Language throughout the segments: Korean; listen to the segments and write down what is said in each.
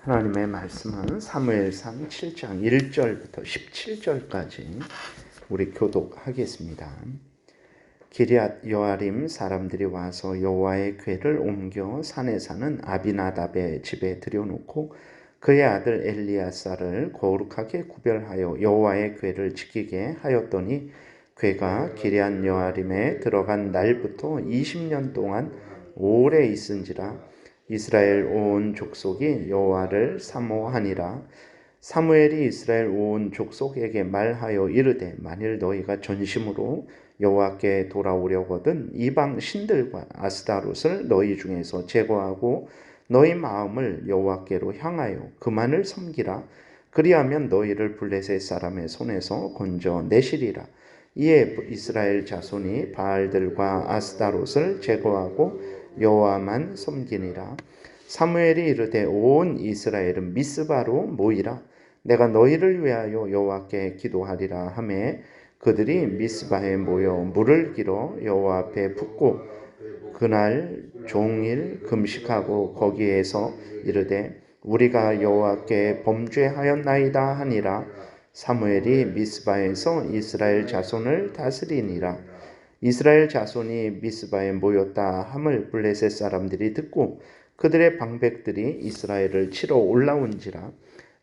하나님의 말씀은 사무엘상 7장 1절부터 17절까지 우리 교독하겠습니다. 기럇 여아림 사람들이 와서 여호와의 궤를 옮겨 산에 사는 아비나답의 집에 들여놓고 그의 아들 엘리야사를 거룩하게 구별하여 여호와의 궤를 지키게 하였더니 궤가 기럇 여아림에 들어간 날부터 20년 동안 오래 있은지라. 이스라엘 온 족속이 여호와를 사모하니라. 사무엘이 이스라엘 온 족속에게 말하여 이르되 만일 너희가 전심으로 여호와께 돌아오려거든 이방 신들과 아스타롯을 너희 중에서 제거하고 너희 마음을 여호와께로 향하여 그만을 섬기라. 그리하면 너희를 블레셋 사람의 손에서 건져내시리라. 이에 이스라엘 자손이 바알들과 아스타롯을 제거하고 여호와만 섬기니라. 사무엘이 이르되 온 이스라엘은 미스바로 모이라. 내가 너희를 위하여 여호와께 기도하리라 하매 그들이 미스바에 모여 물을 길어 여호와 앞에 붓고 그날 종일 금식하고 거기에서 이르되 우리가 여호와께 범죄하였나이다 하니라. 사무엘이 미스바에서 이스라엘 자손을 다스리니라. 이스라엘 자손이 미스바에 모였다 함을 블레셋 사람들이 듣고 그들의 방백들이 이스라엘을 치러 올라온지라.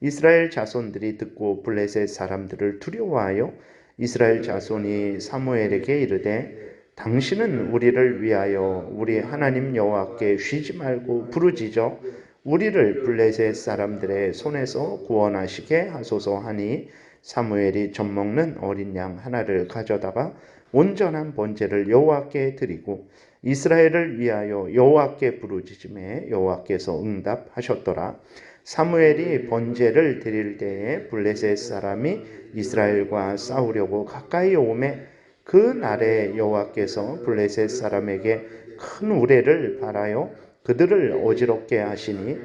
이스라엘 자손들이 듣고 블레셋 사람들을 두려워하여 이스라엘 자손이 사무엘에게 이르되 당신은 우리를 위하여 우리 하나님 여호와께 쉬지 말고 부르짖어 우리를 블레셋 사람들의 손에서 구원하시게 하소서 하니 사무엘이 젖먹는 어린 양 하나를 가져다가 온전한 번제를 여호와께 드리고 이스라엘을 위하여 여호와께 부르짖음에 여호와께서 응답하셨더라. 사무엘이 번제를 드릴 때에 블레셋 사람이 이스라엘과 싸우려고 가까이 오매 그 날에 여호와께서 블레셋 사람에게 큰 우레를 발하여 그들을 어지럽게 하시니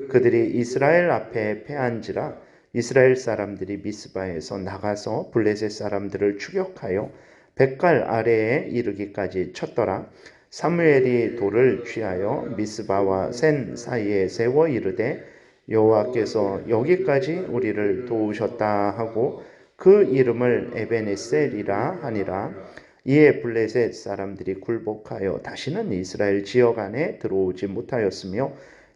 그들이 이스라엘 앞에 패한지라. 이스라엘 사람들이 미스바에서 나가서 블레셋 사람들을 추격하여 백갈 아래에 이르기까지 쳤더라. 사무엘이 돌을 취하여 미스바와 센 사이에 세워 이르되 여호와께서 여기까지 우리를 도우셨다 하고 그 이름을 에베네셀이라 하니라. 이에 블레셋 사람들이 굴복하여 다시는 이스라엘 지역 안에 들어오지 못하였으며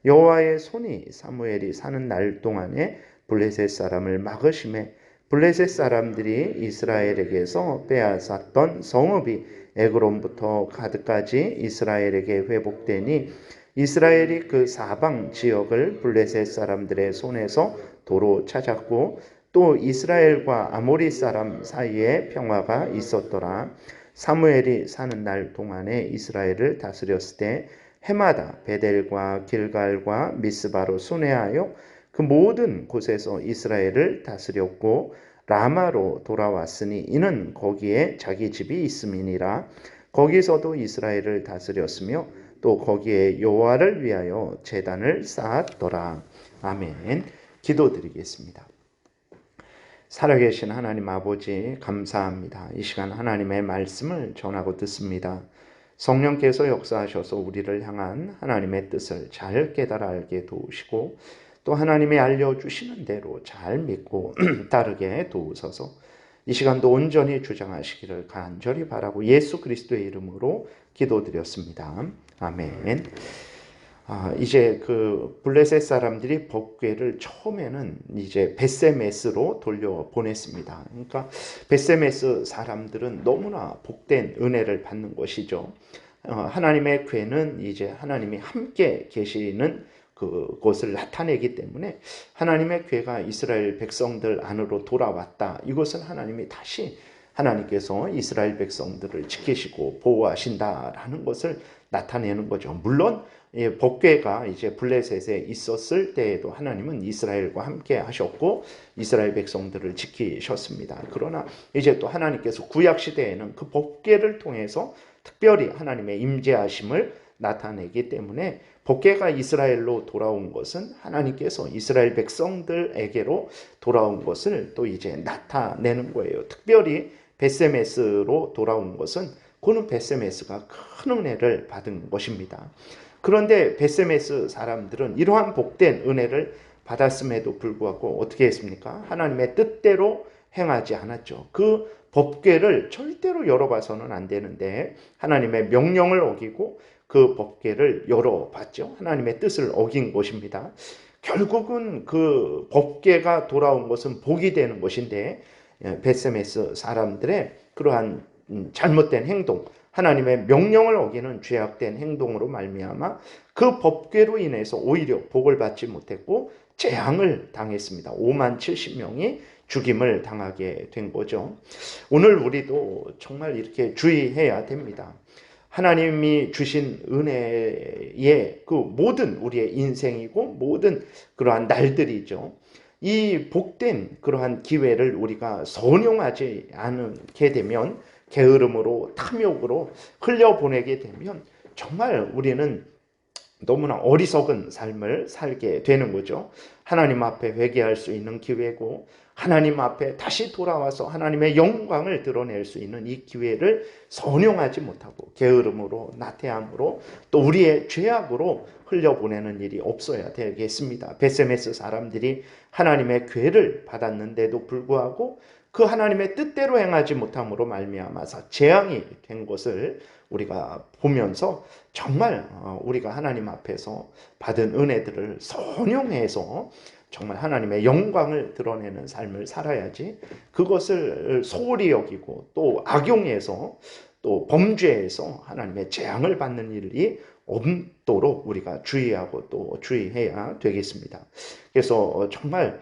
여호와의 손이 사무엘이 사는 날 동안에 블레셋 사람을 막으심에 블레셋 사람들이 이스라엘에게서 빼앗았던 성읍이 에그론부터 가드까지 이스라엘에게 회복되니 이스라엘이 그 사방 지역을 블레셋 사람들의 손에서 도로 찾았고 또 이스라엘과 아모리 사람 사이에 평화가 있었더라. 사무엘이 사는 날 동안에 이스라엘을 다스렸을 때 해마다 베델과 길갈과 미스바로 순회하여 그 모든 곳에서 이스라엘을 다스렸고 라마로 돌아왔으니 이는 거기에 자기 집이 있음이니라. 거기서도 이스라엘을 다스렸으며 또 거기에 여호와를 위하여 제단을 쌓았더라. 아멘. 기도드리겠습니다. 살아계신 하나님 아버지 감사합니다. 이 시간 하나님의 말씀을 전하고 듣습니다. 성령께서 역사하셔서 우리를 향한 하나님의 뜻을 잘 깨달아 알게 도우시고 또 하나님이 알려주시는 대로 잘 믿고 따르게 도우소서. 이 시간도 온전히 주장하시기를 간절히 바라고 예수 그리스도의 이름으로 기도드렸습니다. 아멘. 이제 그 블레셋 사람들이 법궤를 처음에는 이제 벳세메스로 돌려 보냈습니다. 그러니까 벳세메스 사람들은 너무나 복된 은혜를 받는 것이죠. 하나님의 궤는 이제 하나님이 함께 계시는 그것을 나타내기 때문에 하나님의 궤가 이스라엘 백성들 안으로 돌아왔다. 이것은 하나님이 다시 하나님께서 이스라엘 백성들을 지키시고 보호하신다라는 것을 나타내는 거죠. 물론 법궤가 이제 블레셋에 있었을 때에도 하나님은 이스라엘과 함께 하셨고 이스라엘 백성들을 지키셨습니다. 그러나 이제 또 하나님께서 구약 시대에는 그 법궤를 통해서 특별히 하나님의 임재하심을 나타내기 때문에 법궤가 이스라엘로 돌아온 것은 하나님께서 이스라엘 백성들에게로 돌아온 것을 또 이제 나타내는 거예요. 특별히 벳세메스로 돌아온 것은 그는 벳세메스가 큰 은혜를 받은 것입니다. 그런데 벳세메스 사람들은 이러한 복된 은혜를 받았음에도 불구하고 어떻게 했습니까? 하나님의 뜻대로 행하지 않았죠. 그 법궤를 절대로 열어봐서는 안 되는데 하나님의 명령을 어기고 그 법궤를 열어봤죠. 하나님의 뜻을 어긴 것입니다. 결국은 그 법궤가 돌아온 것은 복이 되는 것인데 베세메스 사람들의 그러한 잘못된 행동, 하나님의 명령을 어기는 죄악된 행동으로 말미암아 그 법궤로 인해서 오히려 복을 받지 못했고 재앙을 당했습니다. 5만 70명이 죽임을 당하게 된 거죠. 오늘 우리도 정말 이렇게 주의해야 됩니다. 하나님이 주신 은혜의 그 모든 우리의 인생이고 모든 그러한 날들이죠. 이 복된 그러한 기회를 우리가 선용하지 않게 되면, 게으름으로 탐욕으로 흘려보내게 되면 정말 우리는 너무나 어리석은 삶을 살게 되는 거죠. 하나님 앞에 회개할 수 있는 기회고 하나님 앞에 다시 돌아와서 하나님의 영광을 드러낼 수 있는 이 기회를 선용하지 못하고 게으름으로 나태함으로 또 우리의 죄악으로 흘려보내는 일이 없어야 되겠습니다. 베세메스 사람들이 하나님의 궤를 받았는데도 불구하고 그 하나님의 뜻대로 행하지 못함으로 말미암아서 재앙이 된 것을 우리가 보면서 정말 우리가 하나님 앞에서 받은 은혜들을 선용해서 정말 하나님의 영광을 드러내는 삶을 살아야지, 그것을 소홀히 여기고 또 악용해서 또 범죄해서 하나님의 재앙을 받는 일이 없도록 우리가 주의하고 또 주의해야 되겠습니다. 그래서 정말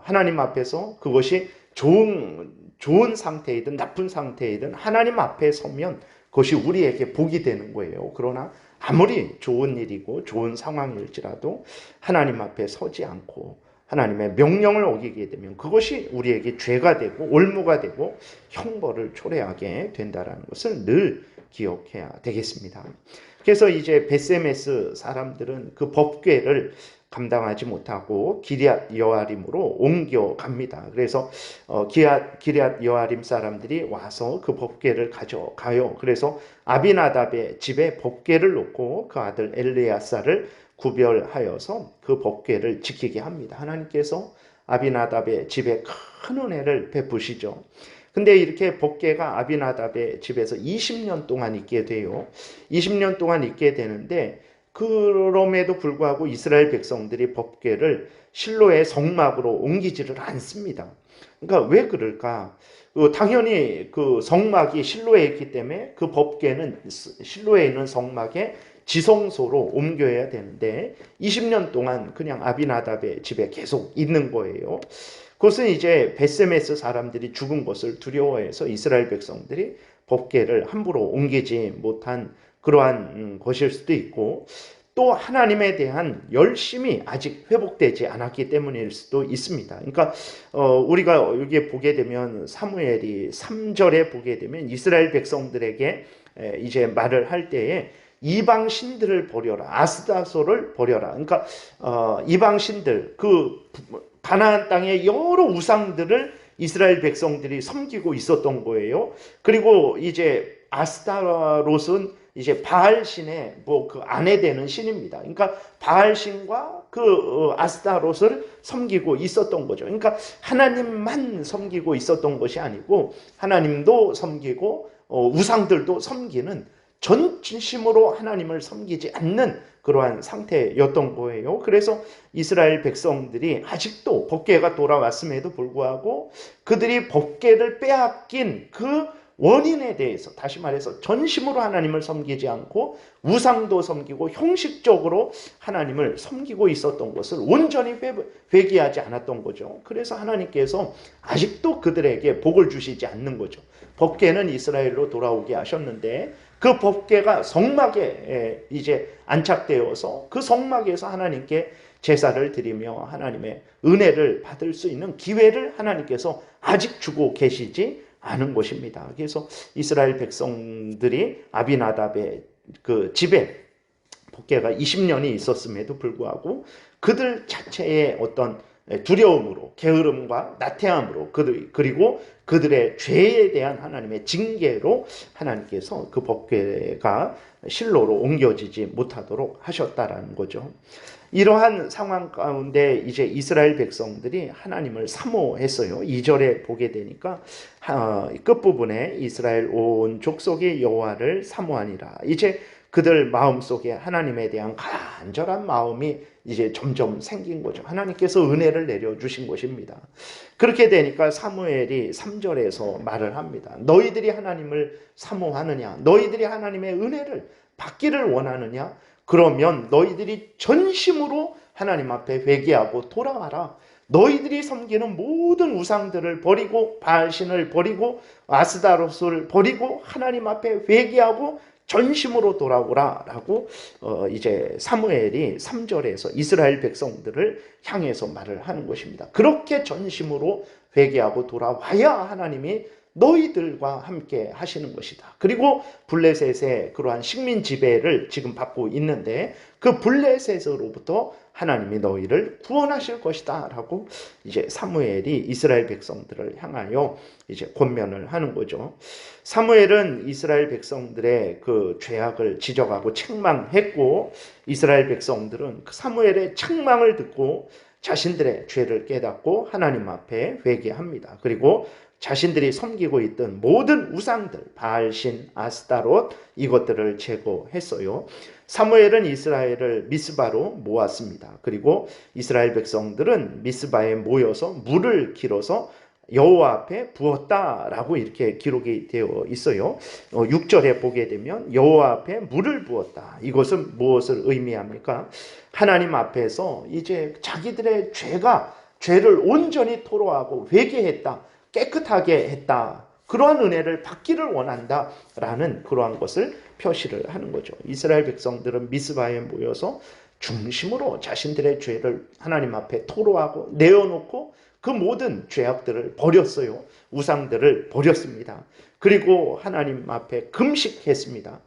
하나님 앞에서 그것이 좋은 상태이든 나쁜 상태이든 하나님 앞에 서면 그것이 우리에게 복이 되는 거예요. 그러나 아무리 좋은 일이고 좋은 상황일지라도 하나님 앞에 서지 않고 하나님의 명령을 어기게 되면 그것이 우리에게 죄가 되고 올무가 되고 형벌을 초래하게 된다는 것을 늘 기억해야 되겠습니다. 그래서 이제 베세메스 사람들은 그 법궤를 감당하지 못하고 기럇 여아림으로 옮겨갑니다. 그래서 기럇 여아림 사람들이 와서 그 법궤를 가져가요. 그래서 아비나답의 집에 법궤를 놓고 그 아들 엘르야사를 구별하여서 그 법궤를 지키게 합니다. 하나님께서 아비나답의 집에 큰 은혜를 베푸시죠. 근데 이렇게 법궤가 아비나답의 집에서 20년 동안 있게 돼요. 20년 동안 있게 되는데 그럼에도 불구하고 이스라엘 백성들이 법궤를 실로의 성막으로 옮기지를 않습니다. 그러니까 왜 그럴까? 당연히 그 성막이 실로에 있기 때문에 그 법궤는 실로에 있는 성막의 지성소로 옮겨야 되는데 20년 동안 그냥 아비나답의 집에 계속 있는 거예요. 그것은 이제 베세메스 사람들이 죽은 것을 두려워해서 이스라엘 백성들이 법궤를 함부로 옮기지 못한 그러한 것일 수도 있고, 또 하나님에 대한 열심이 아직 회복되지 않았기 때문일 수도 있습니다. 그러니까 우리가 여기에 보게 되면 사무엘이 3절에 보게 되면 이스라엘 백성들에게 이제 말을 할 때에 이방 신들을 버려라, 아스다소를 버려라. 그러니까 이방 신들, 그 가나안 땅의 여러 우상들을 이스라엘 백성들이 섬기고 있었던 거예요. 그리고 이제 아스타롯은 이제 바알 신의 그 아내 되는 신입니다. 그러니까 바알 신과 그 아스타롯을 섬기고 있었던 거죠. 그러니까 하나님만 섬기고 있었던 것이 아니고 하나님도 섬기고 우상들도 섬기는, 전심으로 하나님을 섬기지 않는 그러한 상태였던 거예요. 그래서 이스라엘 백성들이 아직도 법궤가 돌아왔음에도 불구하고 그들이 법궤를 빼앗긴 그 원인에 대해서, 다시 말해서 전심으로 하나님을 섬기지 않고 우상도 섬기고 형식적으로 하나님을 섬기고 있었던 것을 온전히 회개하지 않았던 거죠. 그래서 하나님께서 아직도 그들에게 복을 주시지 않는 거죠. 법궤는 이스라엘로 돌아오게 하셨는데 그 법궤가 성막에 이제 안착되어서 그 성막에서 하나님께 제사를 드리며 하나님의 은혜를 받을 수 있는 기회를 하나님께서 아직 주고 계시지 않은 것입니다. 그래서 이스라엘 백성들이 아비나답의 그 집에 법궤가 20년이 있었음에도 불구하고 그들 자체의 어떤 두려움으로, 게으름과 나태함으로, 그리고 그들의 죄에 대한 하나님의 징계로 하나님께서 그 법궤가 실로로 옮겨지지 못하도록 하셨다라는 거죠. 이러한 상황 가운데 이제 이스라엘 백성들이 하나님을 사모했어요. 2절에 보게 되니까 끝부분에 이스라엘 온 족속이 여호와를 사모하니라. 이제 그들 마음속에 하나님에 대한 간절한 마음이 이제 점점 생긴 거죠. 하나님께서 은혜를 내려주신 것입니다. 그렇게 되니까 사무엘이 3절에서 말을 합니다. 너희들이 하나님을 사모하느냐? 너희들이 하나님의 은혜를 받기를 원하느냐? 그러면 너희들이 전심으로 하나님 앞에 회개하고 돌아와라. 너희들이 섬기는 모든 우상들을 버리고 바알신을 버리고 아스다롯을 버리고 하나님 앞에 회개하고 전심으로 돌아오라 라고 이제 사무엘이 3절에서 이스라엘 백성들을 향해서 말을 하는 것입니다. 그렇게 전심으로 회개하고 돌아와야 하나님이 너희들과 함께 하시는 것이다. 그리고 블레셋의 그러한 식민 지배를 지금 받고 있는데 그 블레셋으로부터 하나님이 너희를 구원하실 것이다 라고 이제 사무엘이 이스라엘 백성들을 향하여 이제 권면을 하는 거죠. 사무엘은 이스라엘 백성들의 그 죄악을 지적하고 책망했고 이스라엘 백성들은 그 사무엘의 책망을 듣고 자신들의 죄를 깨닫고 하나님 앞에 회개합니다. 그리고 자신들이 섬기고 있던 모든 우상들, 바알신, 아스타롯 이것들을 제거했어요. 사무엘은 이스라엘을 미스바로 모았습니다. 그리고 이스라엘 백성들은 미스바에 모여서 물을 길어서 여호와 앞에 부었다라고 이렇게 기록이 되어 있어요. 6절에 보게 되면 여호와 앞에 물을 부었다. 이것은 무엇을 의미합니까? 하나님 앞에서 이제 자기들의 죄를 온전히 토로하고 회개했다. 깨끗하게 했다. 그러한 은혜를 받기를 원한다라는 그러한 것을 표시를 하는 거죠. 이스라엘 백성들은 미스바에 모여서 중심으로 자신들의 죄를 하나님 앞에 토로하고 내어놓고 그 모든 죄악들을 버렸어요. 우상들을 버렸습니다. 그리고 하나님 앞에 금식했습니다.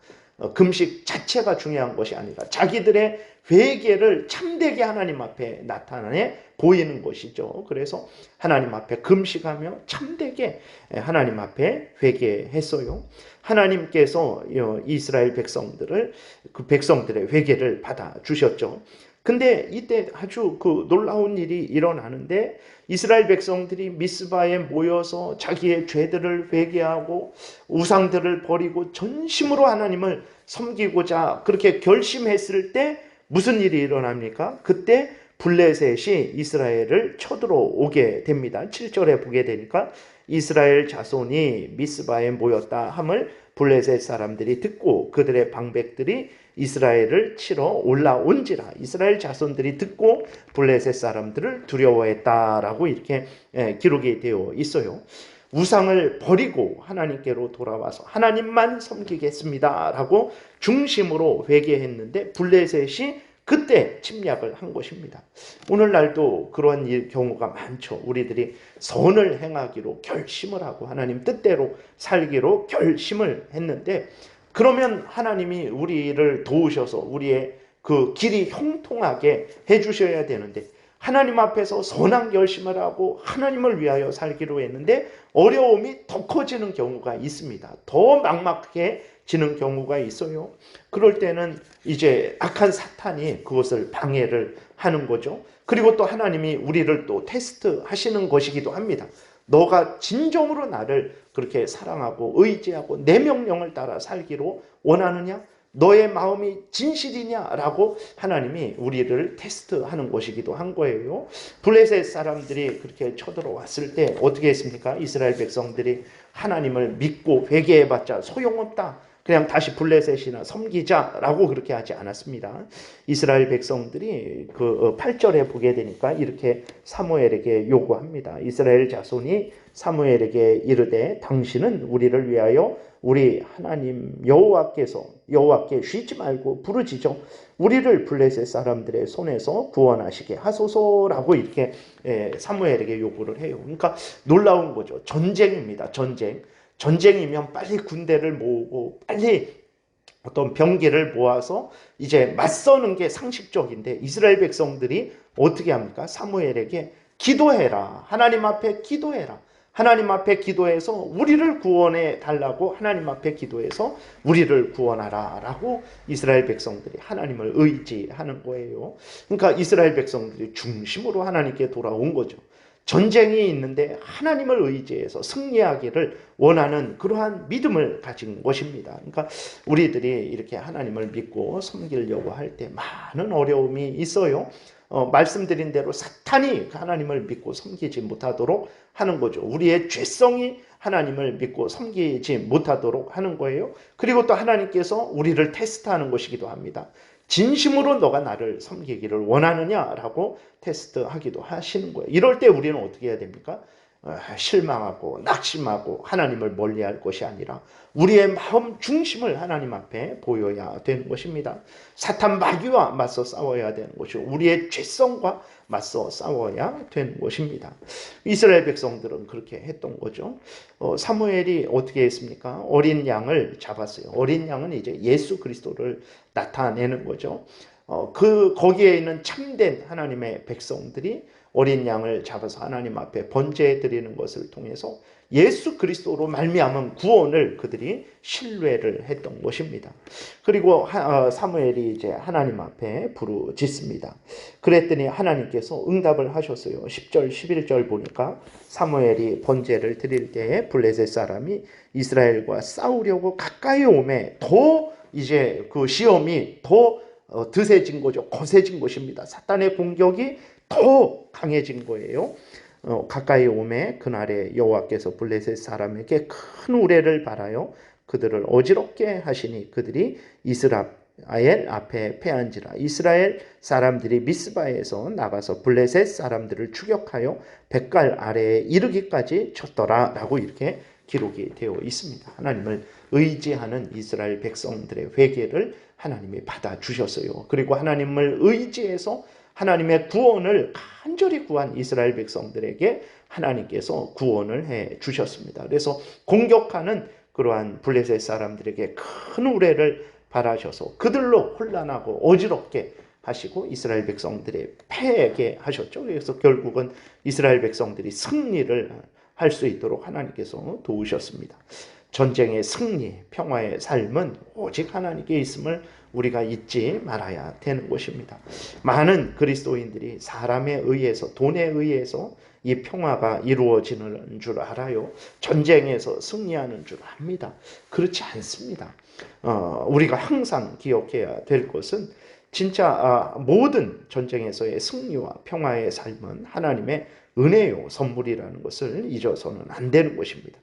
금식 자체가 중요한 것이 아니라 자기들의 회개를 참되게 하나님 앞에 나타내 보이는 것이죠. 그래서 하나님 앞에 금식하며 참되게 하나님 앞에 회개했어요. 하나님께서 이스라엘 그 백성들의 회개를 받아 주셨죠. 근데 이때 아주 그 놀라운 일이 일어나는데 이스라엘 백성들이 미스바에 모여서 자기의 죄들을 회개하고 우상들을 버리고 전심으로 하나님을 섬기고자 그렇게 결심했을 때 무슨 일이 일어납니까? 그때 블레셋이 이스라엘을 쳐들어오게 됩니다. 7절에 보게 되니까 이스라엘 자손이 미스바에 모였다 함을 블레셋 사람들이 듣고 그들의 방백들이 이스라엘을 치러 올라온지라. 이스라엘 자손들이 듣고 블레셋 사람들을 두려워했다라고 이렇게 기록이 되어 있어요. 우상을 버리고 하나님께로 돌아와서 하나님만 섬기겠습니다라고 중심으로 회개했는데 블레셋이 그때 침략을 한 것입니다. 오늘날도 그런 경우가 많죠. 우리들이 선을 행하기로 결심을 하고 하나님 뜻대로 살기로 결심을 했는데 그러면 하나님이 우리를 도우셔서 우리의 그 길이 형통하게 해주셔야 되는데 하나님 앞에서 선한 결심을 하고 하나님을 위하여 살기로 했는데 어려움이 더 커지는 경우가 있습니다. 더 막막해지는 경우가 있어요. 그럴 때는 이제 악한 사탄이 그것을 방해를 하는 거죠. 그리고 또 하나님이 우리를 또 테스트하시는 것이기도 합니다. 너가 진정으로 나를 그렇게 사랑하고 의지하고 내 명령을 따라 살기로 원하느냐? 너의 마음이 진실이냐라고 하나님이 우리를 테스트하는 것이기도 한 거예요. 블레셋 사람들이 그렇게 쳐들어왔을 때 어떻게 했습니까? 이스라엘 백성들이 하나님을 믿고 회개해봤자 소용없다. 그냥 다시 블레셋이나 섬기자라고 그렇게 하지 않았습니다. 이스라엘 백성들이 그 8절에 보게 되니까 이렇게 사무엘에게 요구합니다. 이스라엘 자손이 사무엘에게 이르되 당신은 우리를 위하여 우리 하나님 여호와께 쉬지 말고 부르짖어 우리를 블레셋 사람들의 손에서 구원하시게 하소서라고 이렇게 사무엘에게 요구를 해요. 그러니까 놀라운 거죠. 전쟁입니다. 전쟁이면 빨리 군대를 모으고 빨리 어떤 병기를 모아서 이제 맞서는 게 상식적인데 이스라엘 백성들이 어떻게 합니까? 사무엘에게 기도해라. 하나님 앞에 기도해라. 하나님 앞에 기도해서 우리를 구원해 달라고 하나님 앞에 기도해서 우리를 구원하라 라고 이스라엘 백성들이 하나님을 의지하는 거예요. 그러니까 이스라엘 백성들이 중심으로 하나님께 돌아온 거죠. 전쟁이 있는데 하나님을 의지해서 승리하기를 원하는 그러한 믿음을 가진 것입니다. 그러니까 우리들이 이렇게 하나님을 믿고 섬기려고 할 때 많은 어려움이 있어요. 말씀드린 대로 사탄이 하나님을 믿고 섬기지 못하도록 하는 거죠. 우리의 죄성이 하나님을 믿고 섬기지 못하도록 하는 거예요. 그리고 또 하나님께서 우리를 테스트하는 것이기도 합니다. 진심으로 너가 나를 섬기기를 원하느냐라고 테스트하기도 하시는 거예요. 이럴 때 우리는 어떻게 해야 됩니까? 실망하고 낙심하고 하나님을 멀리할 것이 아니라 우리의 마음 중심을 하나님 앞에 보여야 되는 것입니다. 사탄 마귀와 맞서 싸워야 되는 것이고 우리의 죄성과 맞서 싸워야 되는 것입니다. 이스라엘 백성들은 그렇게 했던 거죠. 사무엘이 어떻게 했습니까? 어린 양을 잡았어요. 어린 양은 이제 예수 그리스도를 나타내는 거죠. 거기에 있는 참된 하나님의 백성들이 어린 양을 잡아서 하나님 앞에 번제해 드리는 것을 통해서 예수 그리스도로 말미암은 구원을 그들이 신뢰를 했던 것입니다. 그리고 사무엘이 이제 하나님 앞에 부르짖습니다. 그랬더니 하나님께서 응답을 하셨어요. 10절 11절 보니까 사무엘이 번제를 드릴 때에 블레셋 사람이 이스라엘과 싸우려고 가까이 오매 더 이제 그 시험이 더 드세진 거죠. 거세진 것입니다. 사탄의 공격이 더 강해진 거예요. 가까이 오매 그날에 여호와께서 블레셋 사람에게 큰 우레를 발하여 그들을 어지럽게 하시니 그들이 이스라엘 앞에 패한지라. 이스라엘 사람들이 미스바에서 나가서 블레셋 사람들을 추격하여 뱃갈 아래에 이르기까지 쳤더라 라고 이렇게 기록이 되어 있습니다. 하나님을 의지하는 이스라엘 백성들의 회개를 하나님이 받아주셨어요. 그리고 하나님을 의지해서 하나님의 구원을 간절히 구한 이스라엘 백성들에게 하나님께서 구원을 해 주셨습니다. 그래서 공격하는 그러한 블레셋 사람들에게 큰 우레를 발하셔서 그들로 혼란하고 어지럽게 하시고 이스라엘 백성들의 패하게 하셨죠. 그래서 결국은 이스라엘 백성들이 승리를 할 수 있도록 하나님께서 도우셨습니다. 전쟁의 승리, 평화의 삶은 오직 하나님께 있음을 우리가 잊지 말아야 되는 것입니다. 많은 그리스도인들이 사람에 의해서, 돈에 의해서 이 평화가 이루어지는 줄 알아요. 전쟁에서 승리하는 줄 압니다. 그렇지 않습니다. 우리가 항상 기억해야 될 것은 진짜 모든 전쟁에서의 승리와 평화의 삶은 하나님의 은혜요, 선물이라는 것을 잊어서는 안 되는 것입니다.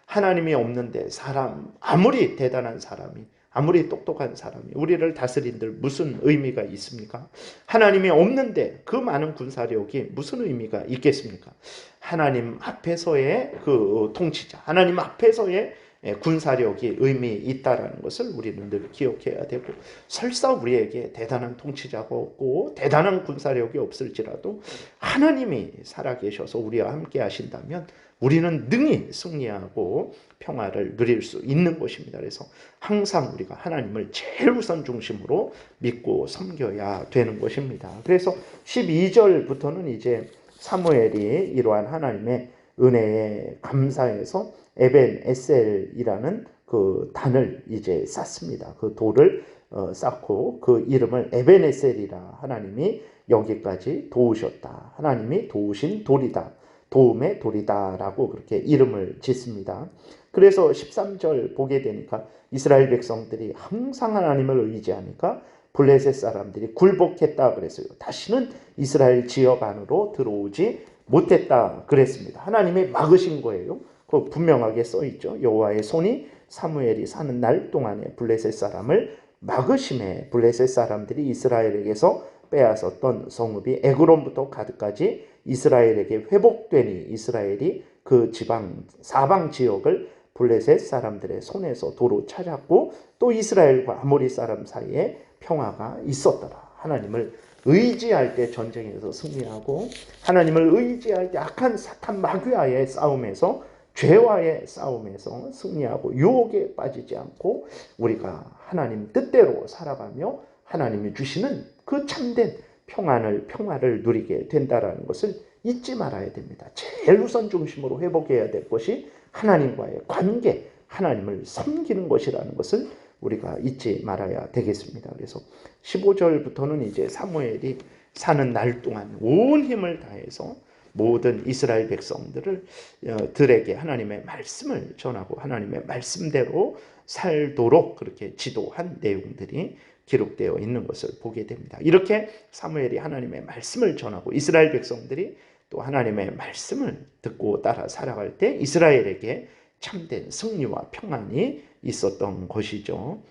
하나님이 없는데 사람, 아무리 대단한 사람이, 아무리 똑똑한 사람이 우리를 다스린들 무슨 의미가 있습니까? 하나님이 없는데 그 많은 군사력이 무슨 의미가 있겠습니까? 하나님 앞에서의 그 통치자, 하나님 앞에서의 군사력이 의미 있다라는 것을 우리는 늘 기억해야 되고, 설사 우리에게 대단한 통치자가 없고 대단한 군사력이 없을지라도 하나님이 살아계셔서 우리와 함께 하신다면 우리는 능히 승리하고 평화를 누릴 수 있는 것입니다. 그래서 항상 우리가 하나님을 제일 우선 중심으로 믿고 섬겨야 되는 것입니다. 그래서 12절부터는 이제 사무엘이 이러한 하나님의 은혜에 감사해서 에벤 에셀이라는 그 단을 이제 쌓습니다. 그 돌을 쌓고 그 이름을 에벤 에셀이라, 하나님이 여기까지 도우셨다, 하나님이 도우신 돌이다, 도움의 돌이다라고 그렇게 이름을 짓습니다. 그래서 13절 보게 되니까 이스라엘 백성들이 항상 하나님을 의지하니까 블레셋 사람들이 굴복했다 그랬어요. 다시는 이스라엘 지역 안으로 들어오지 못했다 그랬습니다. 하나님이 막으신 거예요. 그 분명하게 써 있죠. 여호와의 손이 사무엘이 사는 날 동안에 블레셋 사람을 막으심에 블레셋 사람들이 이스라엘에게서 빼앗았던 성읍이 에그론부터 가드까지 이스라엘에게 회복되니 이스라엘이 그 지방 사방 지역을 블레셋 사람들의 손에서 도로 찾았고 또 이스라엘과 아모리 사람 사이에 평화가 있었더라. 하나님을 의지할 때 전쟁에서 승리하고, 하나님을 의지할 때 악한 사탄 마귀와의 싸움에서, 죄와의 싸움에서 승리하고 유혹에 빠지지 않고 우리가 하나님 뜻대로 살아가며 하나님이 주시는 그 참된 평화를 누리게 된다라는 것을 잊지 말아야 됩니다. 제일 우선 중심으로 회복해야 될 것이 하나님과의 관계, 하나님을 섬기는 것이라는 것을 우리가 잊지 말아야 되겠습니다. 그래서 15절부터는 이제 사무엘이 사는 날 동안 온 힘을 다해서 모든 이스라엘 백성들에게 하나님의 말씀을 전하고 하나님의 말씀대로 살도록 그렇게 지도한 내용들이 기록되어 있는 것을 보게 됩니다. 이렇게 사무엘이 하나님의 말씀을 전하고 이스라엘 백성들이 또 하나님의 말씀을 듣고 따라 살아갈 때 이스라엘에게 참된 승리와 평안이 있었던 것이죠.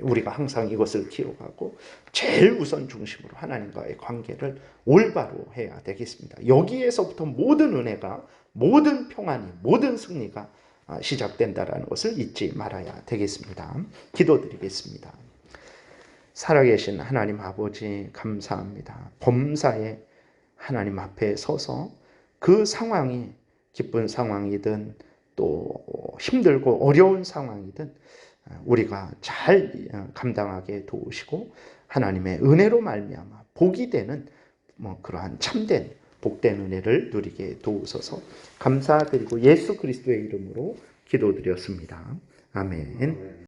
우리가 항상 이것을 기억하고 제일 우선 중심으로 하나님과의 관계를 올바로 해야 되겠습니다. 여기에서부터 모든 은혜가, 모든 평안이, 모든 승리가 시작된다는 것을 잊지 말아야 되겠습니다. 기도드리겠습니다. 살아계신 하나님 아버지 감사합니다. 범사에 하나님 앞에 서서 그 상황이 기쁜 상황이든 또 힘들고 어려운 상황이든 우리가 잘 감당하게 도우시고 하나님의 은혜로 말미암아 복이 되는 그러한 참된 복된 은혜를 누리게 도우소서. 감사드리고 예수 그리스도의 이름으로 기도드렸습니다. 아멘.